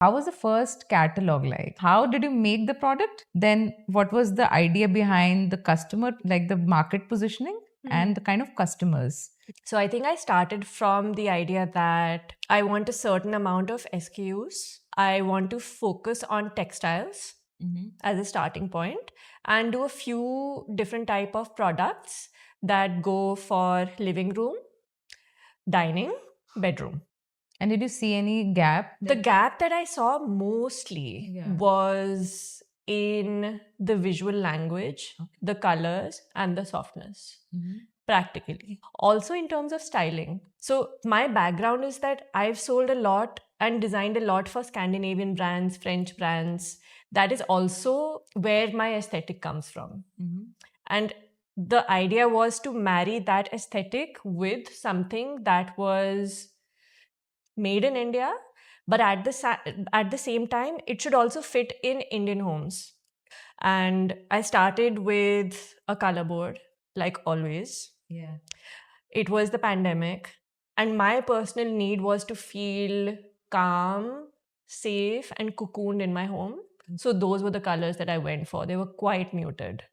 How was the first catalog like? How did you make the product? Then what was the idea behind the customer, like the market positioning and the kind of customers? So I think I started from the idea that I want a certain amount of SKUs. I want to focus on textiles as a starting point and do a few different type of products that go for living room, dining, bedroom. And did you see any gap? The gap that I saw mostly was in the visual language, the colors, and the softness. Practically. Also, in terms of styling. So, my background is that I've sold a lot and designed a lot for Scandinavian brands, French brands. That is also where my aesthetic comes from. And the idea was to marry that aesthetic with something that was made in India, but at the same time, it should also fit in Indian homes. And I started with a color board, like always. Yeah. It was the pandemic, and my personal need was to feel calm, safe, and cocooned in my home. So those were the colors that I went for. They were quite muted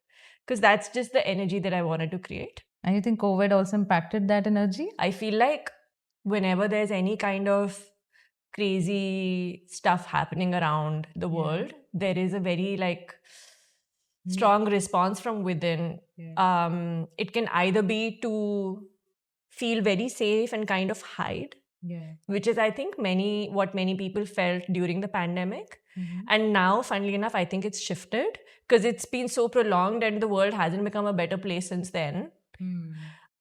because that's just the energy that I wanted to create. And you think COVID also impacted that energy? I feel like whenever there's any kind of crazy stuff happening around the world, there is a very strong response from within. It can either be to feel very safe and kind of hide, which is I think what many people felt during the pandemic. And now, funnily enough, I think it's shifted because it's been so prolonged and the world hasn't become a better place since then.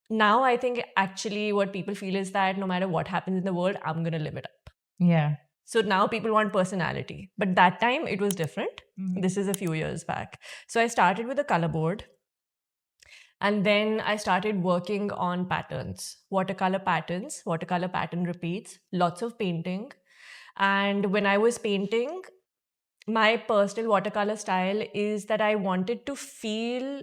Now I think actually what people feel is that no matter what happens in the world, I'm going to live it up. Yeah. So now people want personality. But that time it was different. This is a few years back. So I started with a color board. And then I started working on patterns, watercolor pattern repeats, lots of painting. And when I was painting, my personal watercolor style is that I wanted to feel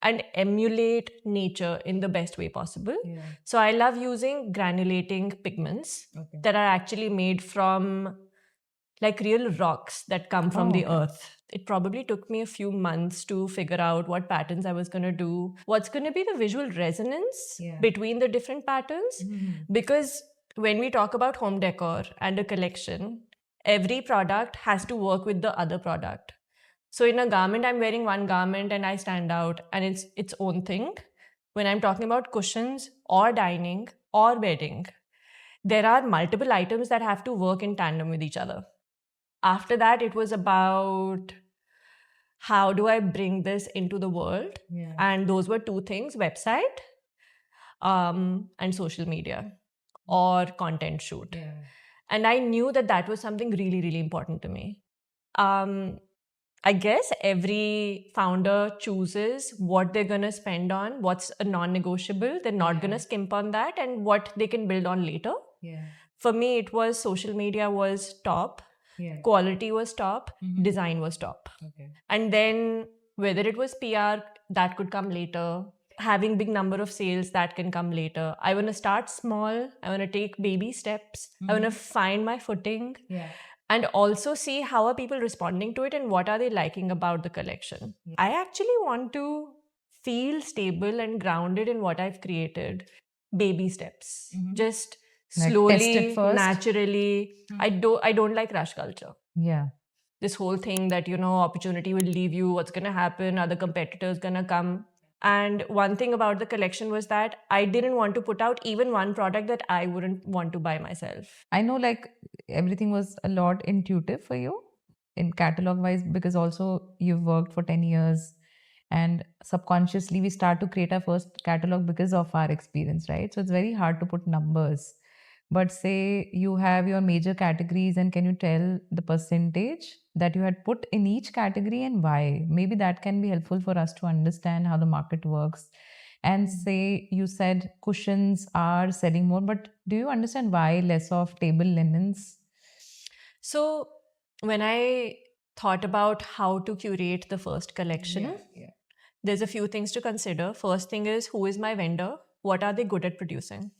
and emulate nature in the best way possible. So I love using granulating pigments that are actually made from like real rocks that come from the earth. It probably took me a few months to figure out what patterns I was going to do, what's going to be the visual resonance between the different patterns. Because when we talk about home decor and a collection, every product has to work with the other product. So in a garment, I'm wearing one garment and I stand out and it's its own thing. When I'm talking about cushions or dining or bedding, there are multiple items that have to work in tandem with each other. After that, it was about how do I bring this into the world? And those were two things, website and social media or content shoot. And I knew that that was something really, really important to me. I guess every founder chooses what they're going to spend on, what's a non-negotiable. They're not going to skimp on that and what they can build on later. For me, it was social media was top. Quality was top, design was top. And then whether it was PR, that could come later. Having big number of sales, that can come later. I want to start small. I want to take baby steps. I want to find my footing. And also see how are people responding to it and what are they liking about the collection. I actually want to feel stable and grounded in what I've created. Baby steps. Just slowly, test it first. naturally. I don't like rush culture. Yeah. This whole thing that, opportunity will leave you, what's going to happen, other competitors going to come. And one thing about the collection was that I didn't want to put out even one product that I wouldn't want to buy myself. I know everything was a lot intuitive for you in catalog wise, because also you've worked for 10 years and subconsciously we start to create our first catalog because of our experience, right? So it's very hard to put numbers. But say you have your major categories, and can you tell the percentage that you had put in each category and why? Maybe that can be helpful for us to understand how the market works. And say you said cushions are selling more, but do you understand why less of table linens? So when I thought about how to curate the first collection, there's a few things to consider. First thing is, who is my vendor? What are they good at producing?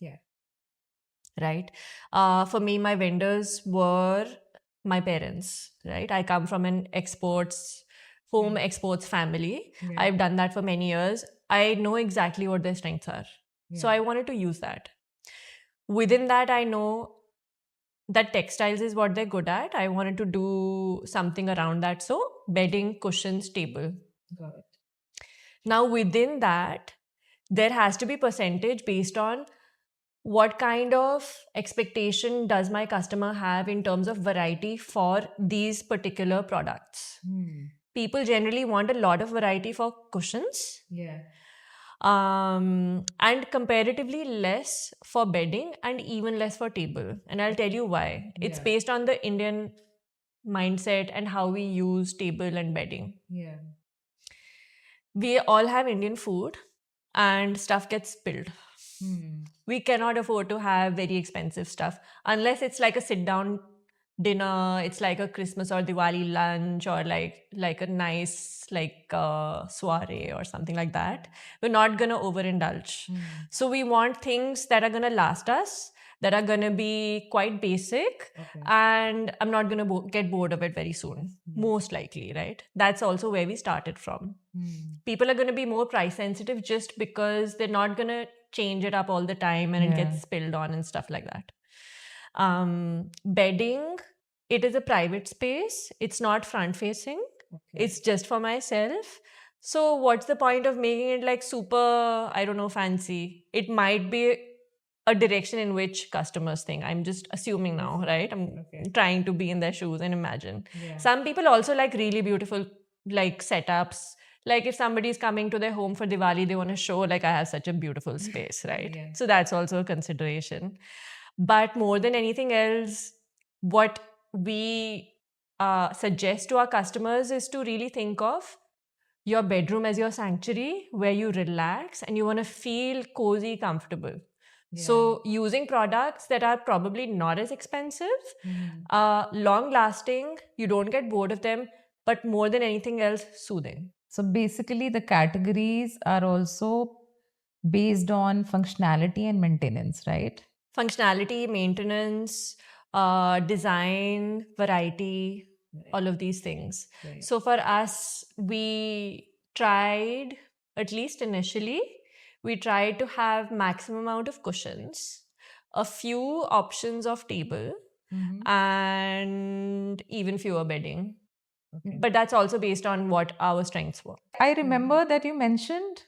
Right? For me, my vendors were my parents, right? I come from an home exports family. I've done that for many years. I know exactly what their strengths are. So I wanted to use that. Within that, I know that textiles is what they're good at. I wanted to do something around that. So bedding, cushions, table. Got it. Now within that, there has to be percentage based on what kind of expectation does my customer have in terms of variety for these particular products. People generally want a lot of variety for cushions. And comparatively less for bedding and even less for table. And I'll tell you why. It's based on the Indian mindset and how we use table and bedding. We all have Indian food and stuff gets spilled. We cannot afford to have very expensive stuff unless it's like a sit down dinner, it's like a Christmas or Diwali lunch, or like a nice soiree or something like that. We're not gonna overindulge. So we want things that are gonna last us, that are gonna be quite basic, and I'm not gonna get bored of it very soon, most likely, right? That's also where we started from. People are gonna be more price sensitive just because they're not gonna change it up all the time and it gets spilled on and stuff like that. Bedding, it is a private space. It's not front facing. It's just for myself. So what's the point of making it like super, I don't know, fancy? It might be a direction in which customers think. I'm just assuming now, right? I'm trying to be in their shoes and imagine. Some people also like really beautiful like setups. Like if somebody's coming to their home for Diwali, they want to show like I have such a beautiful space, right? So that's also a consideration. But more than anything else, what we suggest to our customers is to really think of your bedroom as your sanctuary where you relax and you want to feel cozy, comfortable. So using products that are probably not as expensive, long lasting, you don't get bored of them, but more than anything else, soothing. So basically, the categories are also based on functionality and maintenance, right? Functionality, maintenance, design, variety, all of these things. So for us, we tried, at least initially, we tried to have maximum amount of cushions, a few options of table, and even fewer bedding. But that's also based on what our strengths were. I remember that you mentioned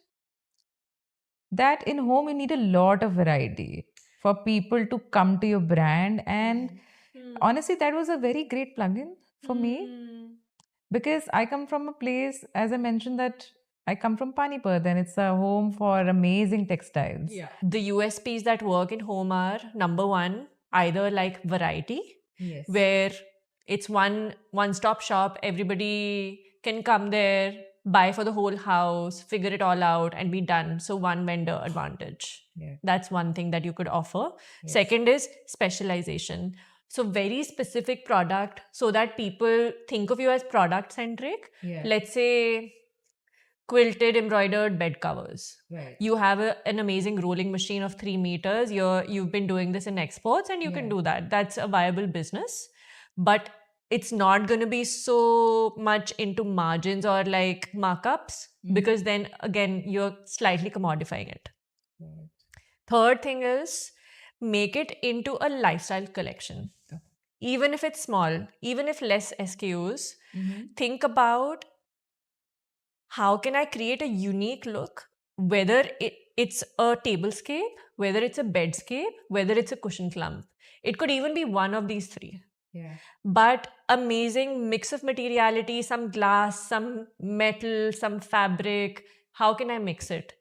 that in home you need a lot of variety for people to come to your brand. And honestly, that was a very great plugin for me because I come from a place, as I mentioned, that I come from Panipat and it's a home for amazing textiles. The USPs that work in home are, number one, either like variety, where it's one-stop shop. Everybody can come there, buy for the whole house, figure it all out, and be done. So one vendor advantage. That's one thing that you could offer. Second is specialization. So very specific product so that people think of you as product centric. Let's say quilted embroidered bed covers. You have an amazing rolling machine of 3 meters. You've been doing this in exports and you can do that. That's a viable business. But it's not going to be so much into margins or like markups because then again, you're slightly commodifying it. Third thing is make it into a lifestyle collection. Even if it's small, even if less SKUs, think about how can I create a unique look, whether it's a tablescape, whether it's a bedscape, whether it's a cushion clump. It could even be one of these three. But amazing mix of materiality, some glass, some metal, some fabric. How can I mix it?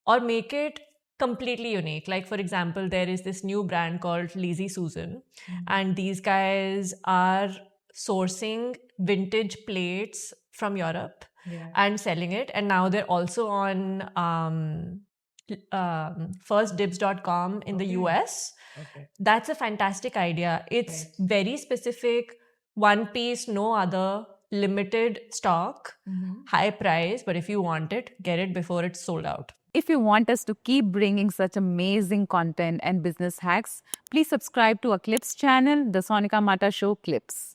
Or make it completely unique. Like for example, there is this new brand called Lazy Susan. And these guys are sourcing vintage plates from Europe and selling it. And now they're also on firstdibs.com in the US. That's a fantastic idea. It's very specific, one piece, no other, limited stock, high price. But if you want it, get it before it's sold out. If you want us to keep bringing such amazing content and business hacks, please subscribe to our Clips channel, The Sonika Mata Show Clips.